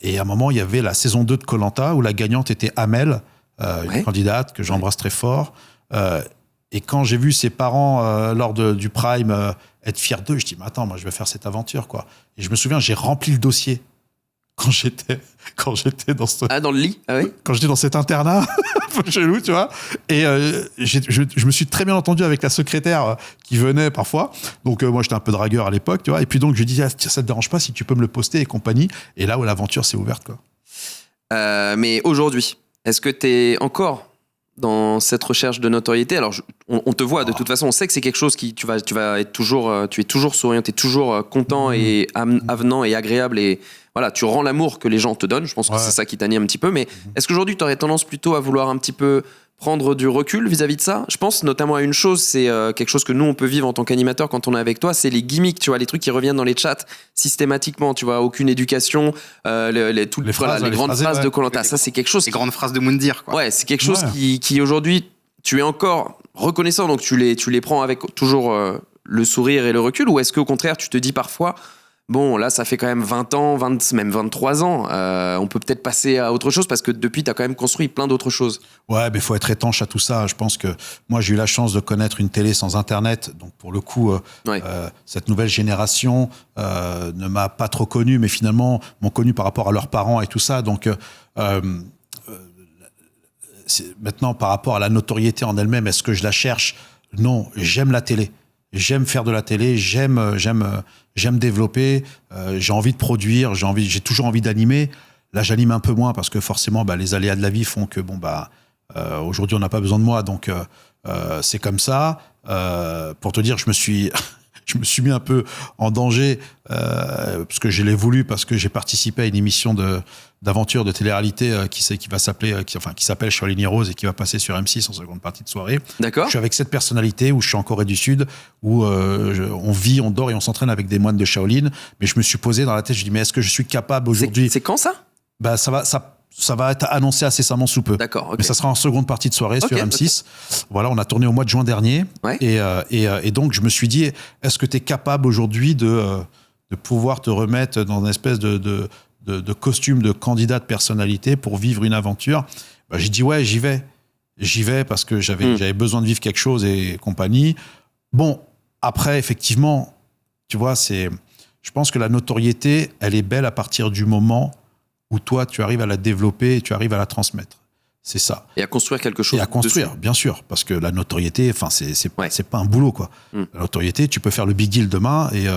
Et à un moment, il y avait la saison 2 de Koh-Lanta où la gagnante était Amel, une candidate que j'embrasse très fort. Et quand j'ai vu ses parents lors du Prime être fiers d'eux, je dis, mais attends, moi je vais faire cette aventure, quoi. Et je me souviens, j'ai rempli le dossier. Quand j'étais dans ce... Ah, dans le lit? Ah oui? Quand j'étais dans cet internat, un peu chelou, tu vois. Et je me suis très bien entendu avec la secrétaire qui venait parfois. Donc, moi, j'étais un peu dragueur à l'époque, tu vois. Et puis, donc, je lui dis, ça te dérange pas si tu peux me le poster et compagnie. Et là où l'aventure s'est ouverte, quoi. Mais aujourd'hui, est-ce que t'es encore dans cette recherche de notoriété? Alors, on te voit, de toute façon, on sait que c'est quelque chose qui, tu vas être toujours, tu es toujours souriant, tu es toujours content et avenant et agréable, et voilà, tu rends l'amour que les gens te donnent. Je pense que c'est ça qui t'anime un petit peu. Mais est-ce qu'aujourd'hui, tu aurais tendance plutôt à vouloir un petit peu prendre du recul vis-à-vis de ça? Je pense notamment à une chose, c'est quelque chose que nous, on peut vivre en tant qu'animateur quand on est avec toi, c'est les gimmicks, tu vois, les trucs qui reviennent dans les chats systématiquement, tu vois, aucune éducation, les grandes phrases de Koh-Lanta. Ça, c'est quelque chose... Les grandes phrases de Moundir, quoi. Ouais, c'est quelque chose qui aujourd'hui, tu es encore reconnaissant, donc tu les prends avec toujours le sourire et le recul, ou est-ce qu'au contraire, tu te dis parfois... Bon, là, ça fait quand même 20 ans, même 23 ans. On peut peut-être passer à autre chose, parce que depuis, tu as quand même construit plein d'autres choses. Ouais, mais il faut être étanche à tout ça. Je pense que moi, j'ai eu la chance de connaître une télé sans Internet. Donc, pour le coup, cette nouvelle génération ne m'a pas trop connu, mais finalement, m'ont connu par rapport à leurs parents et tout ça. Donc, maintenant, par rapport à la notoriété en elle-même, est-ce que je la cherche? Non, j'aime la télé. J'aime faire de la télé, j'aime développer, j'ai envie de produire, j'ai toujours envie d'animer. Là, j'anime un peu moins parce que forcément, les aléas de la vie font que aujourd'hui, on n'a pas besoin de moi, donc c'est comme ça. Pour te dire, je me suis mis un peu en danger parce que je l'ai voulu, parce que j'ai participé à une émission d'aventure de télé-réalité qui s'appelle Sur Ligne Rose et qui va passer sur M6 en seconde partie de soirée. D'accord. Je suis avec cette personnalité où je suis en Corée du Sud, où on vit, on dort et on s'entraîne avec des moines de Shaolin. Mais je me suis posé dans la tête, je dis, mais est-ce que je suis capable aujourd'hui? C'est quand ça? Ça va être annoncé incessamment sous peu. D'accord. Okay. Mais ça sera en seconde partie de soirée sur M6. Okay. Voilà, on a tourné au mois de juin dernier. Ouais. Et donc, je me suis dit, est-ce que tu es capable aujourd'hui de pouvoir te remettre dans une espèce de costume de candidat de personnalité pour vivre une aventure? J'ai dit, ouais, j'y vais parce que j'avais besoin de vivre quelque chose et compagnie. Bon, après, effectivement, tu vois, Je pense que la notoriété, elle est belle à partir du moment où toi, tu arrives à la développer et tu arrives à la transmettre. C'est ça. Et à construire quelque chose. Et à construire, dessus. bien sûr. Parce que la notoriété, enfin, c'est Ouais. pas un boulot, quoi. Mm. La notoriété, tu peux faire le big deal demain et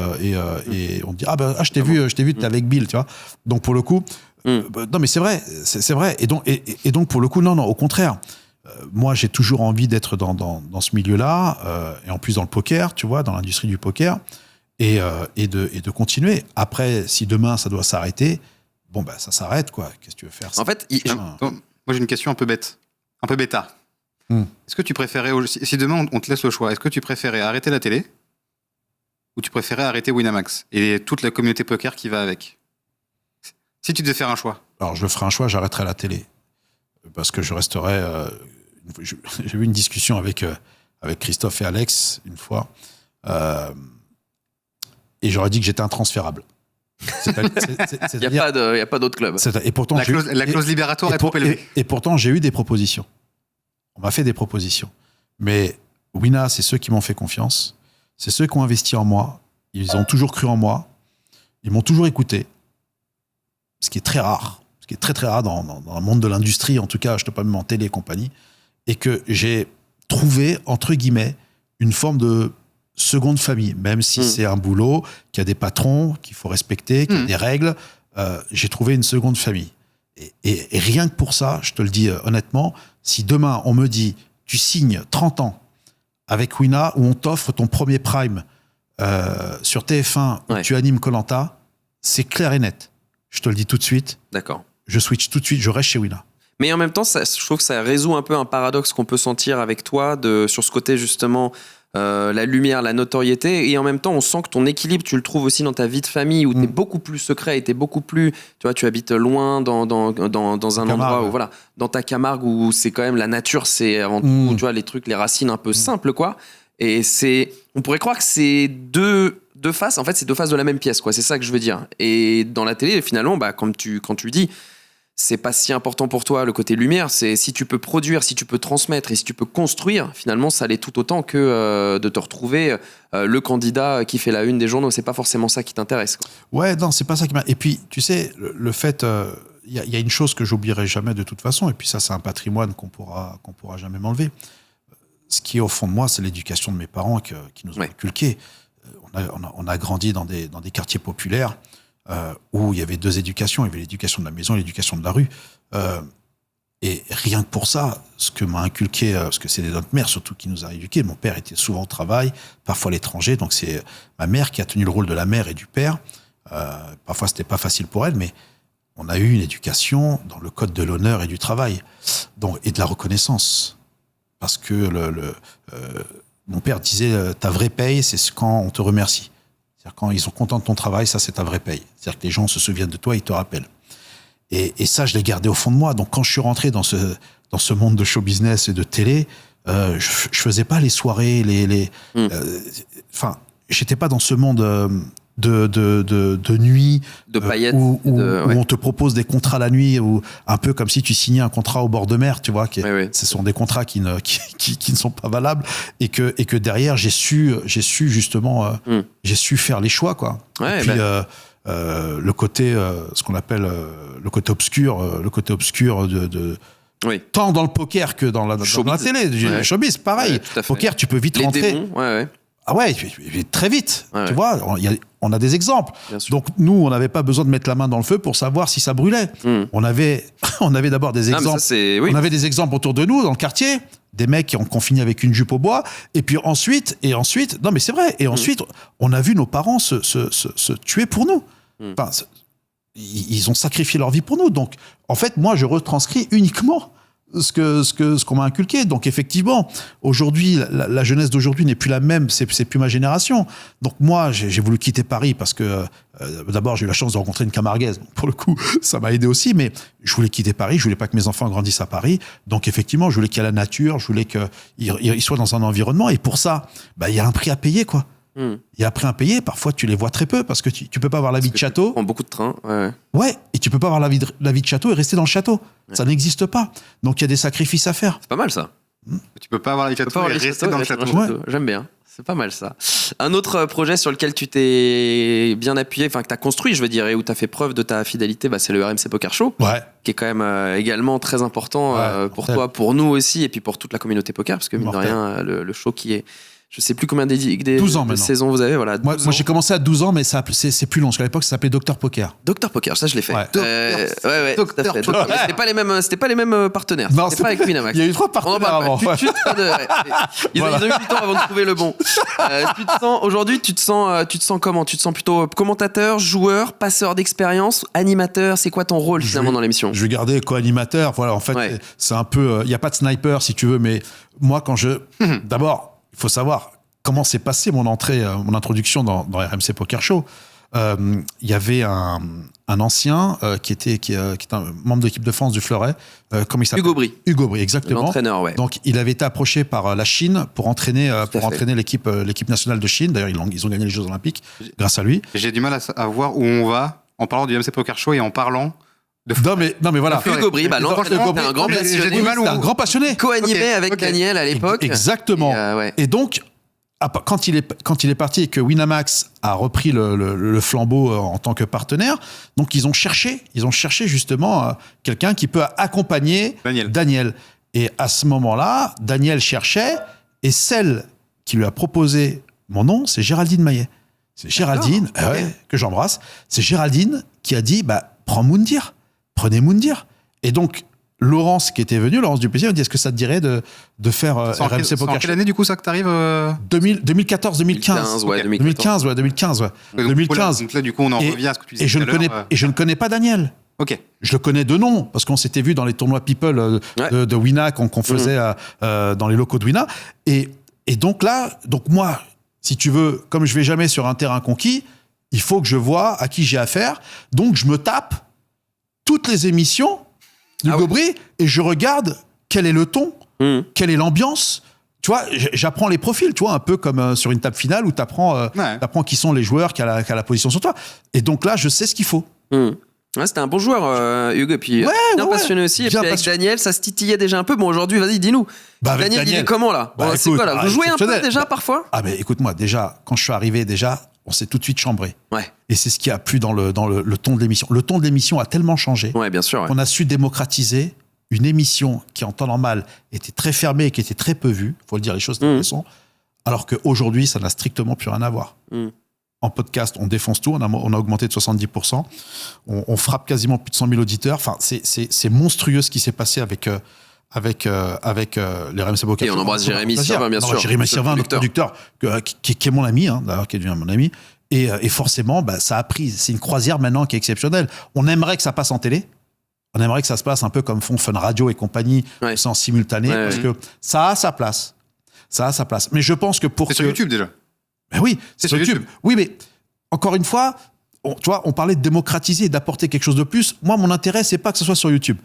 on te dit, je t'ai vu, t'es avec Bill, tu vois. Donc, pour le coup, non, mais c'est vrai, c'est vrai. Et donc, pour le coup, non, au contraire. Moi, j'ai toujours envie d'être dans ce milieu-là, et en plus dans le poker, tu vois, dans l'industrie du poker, et de continuer. Après, si demain, ça doit s'arrêter, bon, bah, ça s'arrête, quoi. Qu'est-ce que tu veux faire? En fait, Moi, j'ai une question un peu bête, un peu bêta. Est-ce que tu préférais, si demain on te laisse le choix, est-ce que tu préférais arrêter la télé ou tu préférais arrêter Winamax et toute la communauté poker qui va avec? Si tu devais faire un choix. Alors, je ferai un choix, j'arrêterai la télé. Parce que je resterai... j'ai eu une discussion avec Christophe et Alex, une fois, et j'aurais dit que j'étais intransférable. il n'y a pas d'autre club. Et pourtant, La clause libératoire est trop élevée. Et pourtant, j'ai eu des propositions. On m'a fait des propositions. Mais Wina, c'est ceux qui m'ont fait confiance. C'est ceux qui ont investi en moi. Ils ont toujours cru en moi. Ils m'ont toujours écouté. Ce qui est très rare. Ce qui est très, très rare dans le monde de l'industrie. En tout cas, je ne te parle même en télé et compagnie. Et que j'ai trouvé, entre guillemets, une forme de seconde famille. Même si c'est un boulot, qu'il y a des patrons, qu'il faut respecter, qu'il y a des règles. J'ai trouvé une seconde famille. Et rien que pour ça, je te le dis honnêtement, si demain on me dit tu signes 30 ans avec Wina où on t'offre ton premier prime sur TF1 où tu animes Koh-Lanta, c'est clair et net. Je te le dis tout de suite. D'accord. Je switch tout de suite, je reste chez Wina. Mais en même temps, je trouve que ça résout un peu un paradoxe qu'on peut sentir avec toi sur ce côté justement la lumière, la notoriété, et en même temps on sent que ton équilibre tu le trouves aussi dans ta vie de famille où tu es beaucoup plus secret et tu es beaucoup plus, tu vois, tu habites loin dans un endroit où, voilà, dans ta Camargue où c'est quand même la nature, c'est avant tout, tu vois, les trucs, les racines un peu simples, quoi. Et on pourrait croire que c'est deux faces, en fait c'est deux faces de la même pièce, quoi, c'est ça que je veux dire. Et dans la télé finalement, bah, quand tu dis c'est pas si important pour toi le côté lumière, c'est si tu peux produire, si tu peux transmettre et si tu peux construire, finalement ça l'est tout autant que de te retrouver le candidat qui fait la une des journaux. C'est pas forcément ça qui t'intéresse, quoi. Ouais, non, c'est pas ça qui m'a... Et puis, tu sais, le fait... Il y a une chose que j'oublierai jamais de toute façon, et puis ça, c'est un patrimoine qu'on pourra jamais m'enlever. Ce qui est au fond de moi, c'est l'éducation de mes parents qui nous ont inculqué. On a grandi dans des quartiers populaires où il y avait deux éducations. Il y avait l'éducation de la maison et l'éducation de la rue. Et rien que pour ça, ce que m'a inculqué, parce que c'est notre mère surtout qui nous a éduqués. Mon père était souvent au travail, parfois à l'étranger. Donc c'est ma mère qui a tenu le rôle de la mère et du père. Parfois, c'était pas facile pour elle, mais on a eu une éducation dans le code de l'honneur et du travail, et de la reconnaissance. Parce que mon père disait, ta vraie paye, c'est quand on te remercie. C'est-à-dire quand ils sont contents de ton travail, ça c'est ta vraie paye. C'est-à-dire que les gens se souviennent de toi, ils te rappellent. Et ça, je l'ai gardé au fond de moi. Donc quand je suis rentré dans ce monde de show business et de télé, je faisais pas les soirées, enfin, j'étais pas dans ce monde de nuit, de paillettes, où on te propose des contrats la nuit, ou un peu comme si tu signais un contrat au bord de mer, tu vois. Ce sont des contrats qui ne sont pas valables, et que derrière j'ai su justement j'ai su faire les choix, quoi. Et puis le côté ce qu'on appelle le côté obscur tant dans le poker que dans la télé, le showbiz, pareil. Poker, tu peux vite rentrer. Démons, Ah ouais, très vite. Tu vois, on a des exemples. Donc nous, on n'avait pas besoin de mettre la main dans le feu pour savoir si ça brûlait. On avait d'abord des exemples. On avait des exemples autour de nous dans le quartier, des mecs qui ont fini avec une jupe au bois. Et puis ensuite, non mais c'est vrai. Et ensuite, on a vu nos parents se tuer pour nous. Enfin, ils ont sacrifié leur vie pour nous. Donc, en fait, moi, je retranscris uniquement ce qu'on m'a inculqué. Donc effectivement, aujourd'hui, la jeunesse d'aujourd'hui n'est plus la même, c'est plus ma génération. Donc moi, j'ai voulu quitter Paris parce que d'abord, j'ai eu la chance de rencontrer une Camarguaise. Donc, pour le coup, ça m'a aidé aussi, mais je voulais quitter Paris, je voulais pas que mes enfants grandissent à Paris. Donc effectivement, je voulais qu'il y ait la nature, je voulais qu'ils soient dans un environnement, et pour ça, il y a un prix à payer, quoi. Il y a un prix à payer, parfois tu les vois très peu parce que tu peux pas avoir la vie de château. Tu prends beaucoup de train. Ouais, et tu peux pas avoir la vie de château et rester dans le château. Ça n'existe pas. Donc il y a des sacrifices à faire. C'est pas mal, ça. Tu peux pas avoir la vie de château et rester dans le château. J'aime bien. C'est pas mal ça. Un autre projet sur lequel tu t'es bien appuyé, enfin que tu as construit, je veux dire, et où tu as fait preuve de ta fidélité, c'est le RMC Poker Show, qui est quand même également très important pour toi, pour nous aussi, et puis pour toute la communauté poker, parce que mine de rien, le show qui est... Je sais plus combien des 12 ans de saisons vous avez. Voilà, moi j'ai commencé à 12 ans, mais c'est plus long. Parce qu'à l'époque, ça s'appelait Dr Poker. Dr Poker, ça je l'ai fait. Ouais. Dr Poker. C'était pas les mêmes partenaires. Non, c'était pas avec Winamax. Il y a eu 3 partenaires avant. Ils ont eu du temps avant de trouver le bon. Aujourd'hui, tu te sens comment? Tu te sens plutôt commentateur, joueur, passeur d'expérience, animateur? C'est quoi ton rôle finalement dans l'émission? Je vais garder co-animateur. Voilà, en fait, c'est un peu. Il n'y a pas de sniper si tu veux, mais moi, quand je. D'abord, il faut savoir comment s'est passée mon introduction dans RMC Poker Show. Il y avait un ancien qui est un membre de l'équipe de France du Fleuret. Comment il s'appelle? Hugo Bry, exactement. L'entraîneur, ouais. Donc, il avait été approché par la Chine pour entraîner l'équipe nationale de Chine. D'ailleurs, ils ont gagné les Jeux Olympiques grâce à lui. J'ai du mal à voir où on va en parlant du RMC Poker Show et en parlant. Non mais voilà. Hugo Bry, l'entraîneur, t'es un grand passionné. C'était un grand passionné. Co-animé avec Daniel à l'époque. Exactement. Et donc, quand il est parti et que Winamax a repris le flambeau en tant que partenaire, donc ils ont cherché justement quelqu'un qui peut accompagner Daniel. Et à ce moment-là, Daniel cherchait, et celle qui lui a proposé mon nom, c'est Géraldine Maillet. C'est Géraldine, que j'embrasse. C'est Géraldine qui a dit, prenez Moundir. Et donc, Laurence Duplessis m'a dit, est-ce que ça te dirait de faire RMC Poker Show? En quelle année, du coup, ça que t'arrives 2014-2015. 2015. Donc là, du coup, on en revient à ce que tu disais tout à l'heure. Et je ne connais pas Daniel. Ok. Je le connais de nom, parce qu'on s'était vu dans les tournois People de Wina qu'on faisait dans les locaux de Wina. Et donc là, moi, si tu veux, comme je vais jamais sur un terrain conquis, il faut que je vois à qui j'ai affaire. Donc, je me tape toutes les émissions d'Hugo Bry et je regarde quel est le ton, quelle est l'ambiance. Tu vois, j'apprends les profils, tu vois, un peu comme sur une table finale où t'apprends qui sont les joueurs qui a la position sur toi. Et donc là, je sais ce qu'il faut. Ouais, c'était un bon joueur, Hugo, et puis bien passionné aussi. Et puis avec Daniel, ça se titillait déjà un peu. Bon, aujourd'hui, vas-y, dis-nous. Daniel, il est comment là? C'est quoi là? Vous jouez un peu déjà parfois? Ah, mais écoute-moi, déjà, quand je suis arrivé, on s'est tout de suite chambré. Et c'est ce qui a plu dans le ton de l'émission. Le ton de l'émission a tellement changé bien sûr, qu'on a su démocratiser une émission qui, en temps normal, était très fermée et qui était très peu vue. Il faut le dire les choses telles qu'elles sont. Alors qu'aujourd'hui, ça n'a strictement plus rien à voir. En podcast, on défonce tout. On a augmenté de 70%. On frappe quasiment plus de 100 000 auditeurs. Enfin, c'est monstrueux ce qui s'est passé avec les RMC Poker. Et on embrasse Jérémy Sirvin, bien sûr. Jérémy Sirvin, notre producteur, qui est mon ami, d'ailleurs, qui est devenu mon ami. Et forcément, ça a pris. C'est une croisière maintenant qui est exceptionnelle. On aimerait que ça passe en télé. On aimerait que ça se passe un peu comme font Fun Radio et compagnie, c'est en simultané, parce que ça a sa place. Mais je pense que c'est sur YouTube déjà. Ben oui, c'est sur YouTube. Oui, mais encore une fois, tu vois, on parlait de démocratiser et d'apporter quelque chose de plus. Moi, mon intérêt, c'est pas que ce soit sur YouTube.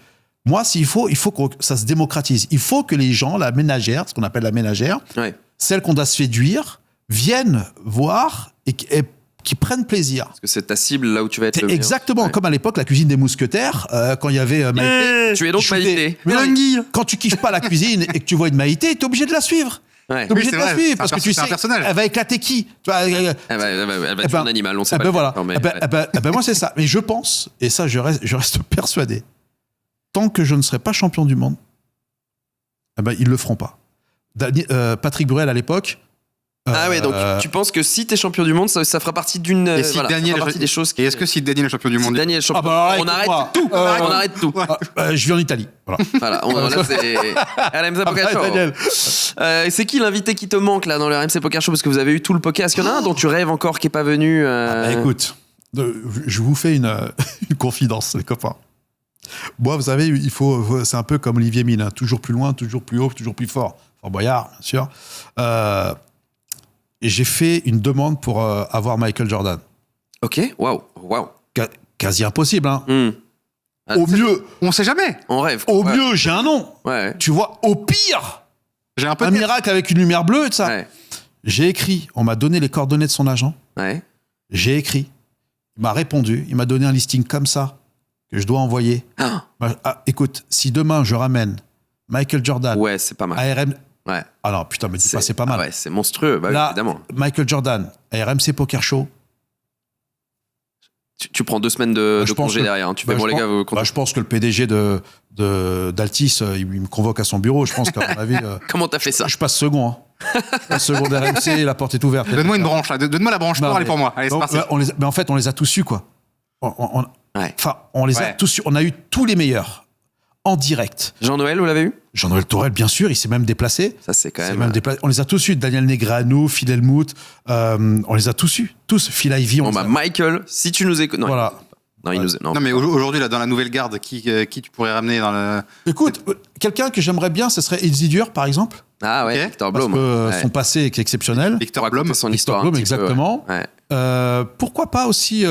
Moi, il faut que ça se démocratise. Il faut que les gens, la ménagère, ce qu'on appelle la ménagère, celle qu'on doit séduire, viennent voir et qui prennent plaisir. Parce que c'est ta cible là où tu vas être le meilleur. Exactement, comme à l'époque, la cuisine des mousquetaires, quand il y avait Maïté. Tu es donc Maïté. Quand tu kiffes pas la cuisine et que tu vois une Maïté, t'es obligé de la suivre. T'es obligé de la suivre parce que tu sais, elle va éclater qui? Elle va tuer un animal, on sait pas. Voilà. Moi, c'est ça. Mais je pense, et ça, je reste persuadé, tant que je ne serai pas champion du monde, ils le feront pas. Patrick Bruel, à l'époque. Donc tu penses que si t'es champion du monde, ça fera partie d'une. Et si Daniel, des choses. Et est-ce que si Daniel est champion du monde, Daniel est champion, on arrête tout. On arrête tout. Je vis en Italie. Voilà. Là, c'est RMC Poker Show. C'est qui l'invité qui te manque là dans le RMC Poker Show, parce que vous avez eu tout le poker. Est-ce qu'il y en a un dont tu rêves encore qui est pas venu? Écoute, je vous fais une confidence, les copains. Moi, vous savez, c'est un peu comme Olivier Mine, toujours plus loin, toujours plus haut, toujours plus fort. Fort Boyard, bien sûr. Et j'ai fait une demande pour avoir Michael Jordan. Ok, waouh. Quasi impossible, hein. Au mieux, on sait jamais. On rêve. Au mieux, j'ai un nom. Tu vois, au pire, j'ai un miracle avec une lumière bleue et tout ça. J'ai écrit, on m'a donné les coordonnées de son agent. J'ai écrit, il m'a répondu, il m'a donné un listing comme ça que je dois envoyer. Écoute, si demain je ramène Michael Jordan c'est pas mal. à RM, Ouais. Ah non, putain, me dis pas, c'est pas mal. Ah ouais, c'est monstrueux, bah, Là, évidemment. Michael Jordan, RMC Poker Show. Tu prends 2 semaines de je pense congé que- derrière. Hein. Tu fais, bon, les gars, vous je pense que le PDG d'Altis, il me convoque à son bureau. Je pense qu'à mon avis, Comment t'as fait ça? je passe second. Hein. Je passe second d'RMC, la porte est ouverte. Donne-moi une branche, là. Donne-moi la branche Non, pour aller mais- pour moi. Allez, c'est Donc, parti. mais en fait, on les a tous eus, quoi. Ouais. Enfin, on les a Ouais. tous eus. On a eu tous les meilleurs en direct. Jean-Noël, vous l'avez eu? Jean-Noël Tourelle, bien sûr, il s'est même déplacé. Ça, c'est quand Il s'est même. même déplacé. On les a tous eus. Daniel Negreanu, Phil Hellmuth, on les a tous eus. Tous. Phil Ivey, on Bon, les bah, a- Michael, si tu nous écoutes. Non, Voilà. non, il nous. Non. Non, mais aujourd'hui, là, dans la nouvelle garde, qui tu pourrais ramener dans le. Écoute, quelqu'un que j'aimerais bien, ce serait Isildur, par exemple. Ah ouais, Ok. Victor Parce Blum. que Ouais. son passé est exceptionnel. Victor Blum. Son Victor histoire. Blum, un petit peu, exactement. ouais. Ouais. Pourquoi pas aussi,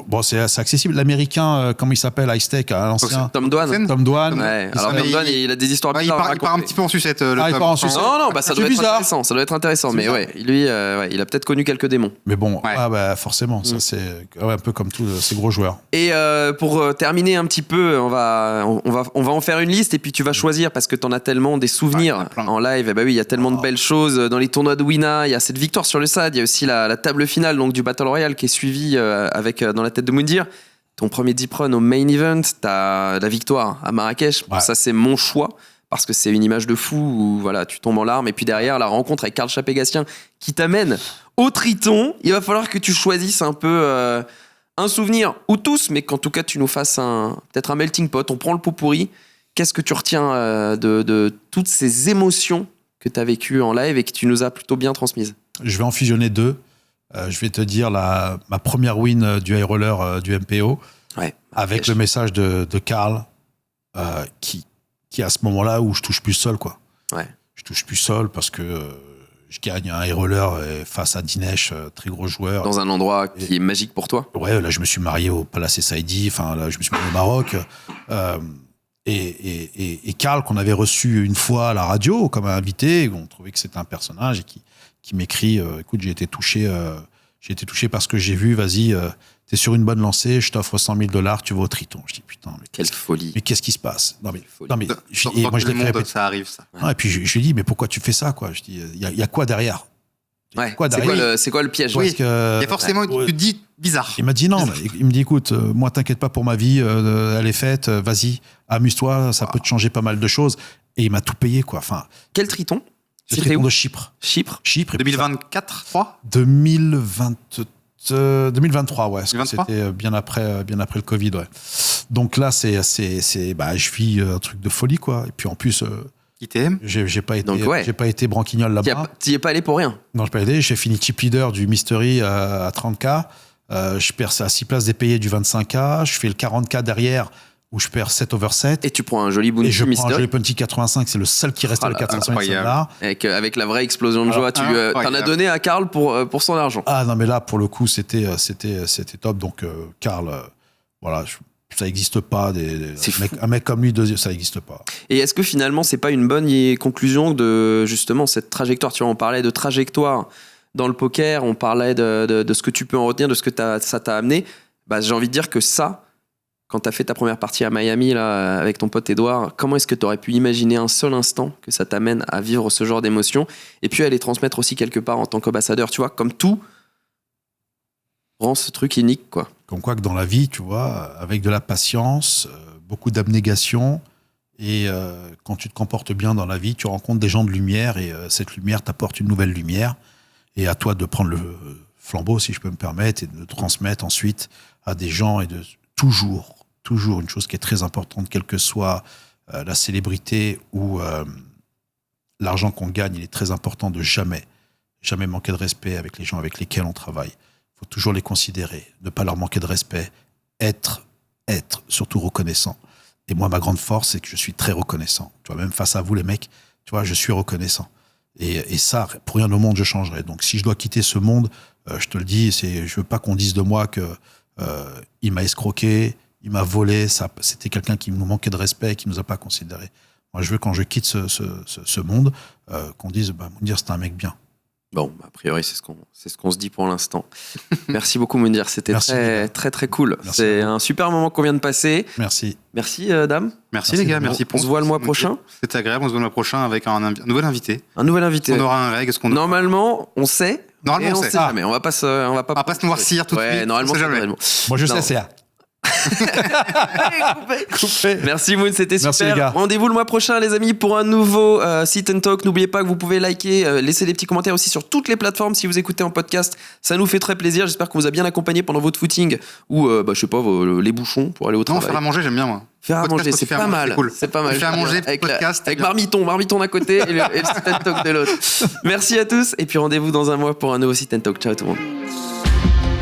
bon, c'est accessible, l'américain, comment il s'appelle, High Steak, à l'ancien Tom Dwan. Tom Dwan. Ouais. Il Alors, s'appelle- Tom Dwan, il a des histoires Ouais, il bizarres à part un raconter. petit peu en sucette, le Ah, il Tom. part en sucette. Non, bah ça C'est doit être bizarre. intéressant. Ça doit être intéressant. Mais ouais, lui, ouais, il a peut-être connu quelques démons. Mais bon, Ouais. ah bah forcément, ça c'est un peu comme tous ces gros joueurs. Et pour terminer un petit peu, on va en faire une liste et puis tu vas choisir parce que t'en as tellement des souvenirs Ouais, il y en a plein. en live. Et bah oui, il y a tellement de belles choses dans les tournois de Wina. Il y a cette victoire sur le SAD. Il y a aussi la table finale donc du Battle Royale qui est suivie avec dans la tête de Moundir. Ton premier deep run au main event, t'as la victoire à Marrakech. Bon, Ouais. ça c'est mon choix parce que c'est une image de fou où voilà, tu tombes en larmes et puis derrière la rencontre avec Karl Chapé-Gastien qui t'amène au Triton. Il va falloir que tu choisisses un peu un souvenir ou tous, mais qu'en tout cas tu nous fasses peut-être un melting pot. On prend le pot pourri. Qu'est-ce que tu retiens de toutes ces émotions que tu as vécues en live et que tu nous as plutôt bien transmises? Je vais en fusionner deux. Je vais te dire ma première win du high roller du MPO, Ouais. avec le message de Karl, qui à ce moment-là où je touche plus seul, quoi. Ouais. Je touche plus seul parce que je gagne un high roller face à Dinesh, très gros joueur. Dans un endroit qui est magique pour toi. Ouais, là je me suis marié au Palace Saïdi, enfin là je me suis marié au Maroc. Et Karl, qu'on avait reçu une fois à la radio comme invité, on trouvait que c'était un personnage et qui m'écrit écoute, j'ai été touché par ce que j'ai vu, vas-y, t'es sur une bonne lancée, je t'offre $100,000, tu vas au Triton. Je dis putain, Quelle folie. mais qu'est-ce qui se passe? Non mais Dans et moi je l'ai quel fait monde répéter. ça arrive, ça. Ah, et puis je lui dis mais pourquoi tu fais ça, quoi? Je dis il y a quoi derrière? Ouais. Quoi C'est derrière? quoi le piège? Parce que- Il y a forcément, ouais. tu te dis, bizarre. Il m'a dit non. Il me dit écoute, moi t'inquiète pas pour ma vie, elle est faite, vas-y, amuse-toi, ça peut te changer pas mal de choses. Et il m'a tout payé, quoi. Enfin, Quel Triton? le C'était Triton où? de Chypre. Chypre. Chypre. Et puis 2024, 3 2023, ouais. Parce que 2023? c'était bien après le Covid, ouais. Donc là, je vis un truc de folie, quoi. Et puis en plus, ITM. j'ai pas été, Donc, ouais. j'ai pas été branquignol là-bas. T'y es pas allé pour rien. Non, je pas aidé. J'ai fini chip leader du Mystery à 30K. Je perds à 6 places des payés du 25K. Je fais le 40K derrière où je perds 7 over 7. Et tu prends un joli bounty Et je prends un mystery. joli Punty 85. C'est le seul qui restait Oh le là, 85 incroyable. là. Avec la vraie explosion de joie. Tu incroyable. t'en as donné à Karl pour son argent. Ah non, mais là, pour le coup, c'était top. Donc, Karl, voilà, ça n'existe pas. C'est Un mec comme lui, ça n'existe pas. Et est-ce que finalement, c'est pas une bonne conclusion de justement cette trajectoire? Tu vois, on parlait de trajectoire dans le poker, on parlait de ce que tu peux en retenir, de ce que ça t'a amené. Bah, j'ai envie de dire que ça, quand tu as fait ta première partie à Miami là, avec ton pote Edouard, comment est-ce que tu aurais pu imaginer un seul instant que ça t'amène à vivre ce genre d'émotions et puis à les transmettre aussi quelque part en tant qu'ambassadeur? Tu vois, comme tout rend ce truc unique, quoi. Comme quoi que dans la vie, tu vois, avec de la patience, beaucoup d'abnégation, et quand tu te comportes bien dans la vie, tu rencontres des gens de lumière, et cette lumière t'apporte une nouvelle lumière, et à toi de prendre le flambeau, si je peux me permettre, et de le transmettre ensuite à des gens, et de toujours une chose qui est très importante, quelle que soit la célébrité ou l'argent qu'on gagne, il est très important de jamais manquer de respect avec les gens avec lesquels on travaille. Il faut toujours les considérer, ne pas leur manquer de respect, être surtout reconnaissant. Et moi, ma grande force, c'est que je suis très reconnaissant. Tu vois, même face à vous, les mecs, tu vois, je suis reconnaissant. Et ça, pour rien au monde, je changerai. Donc, si je dois quitter ce monde, je te le dis, je veux pas qu'on dise de moi que il m'a escroqué, il m'a volé, c'était quelqu'un qui nous manquait de respect, qui nous a pas considéré. Moi, je veux, quand je quitte ce monde, qu'on dise, Moundir, c'est un mec bien. Bon, a priori, c'est ce qu'on se dit pour l'instant. Merci beaucoup, Moundir. C'était Merci, très, très, très cool. Merci C'est à vous. un super moment qu'on vient de passer. Merci. Merci, dame. Merci les gars, beaucoup. merci On se voit le mois prochain. C'était agréable, on se voit le mois prochain avec un nouvel invité. Un nouvel invité. On aura un reg, est-ce qu'on Normalement, on sait. Normalement, et on on sait. sait jamais. On va pas se noircir tout de suite, Normalement, on sait c'est jamais. vraiment. Moi, je Non. sais, c'est à. Coupé. Merci Moon, c'était super. Merci, les gars. Rendez-vous le mois prochain, les amis, pour un nouveau Sit and Talk. N'oubliez pas que vous pouvez liker, laisser des petits commentaires aussi sur toutes les plateformes si vous écoutez en podcast. Ça nous fait très plaisir. J'espère qu'on vous a bien accompagné pendant votre footing ou, je sais pas, les bouchons pour aller au Non, travail. faire à manger, j'aime bien moi. Faire à Podcast, manger, quand c'est tu fais à pas manger, mal. c'est cool. C'est pas mal. Faire à manger, avec podcast, avec bien. marmiton d'un côté et le Sit and Talk de l'autre. Merci à tous et puis rendez-vous dans un mois pour un nouveau Sit and Talk. Ciao tout le monde.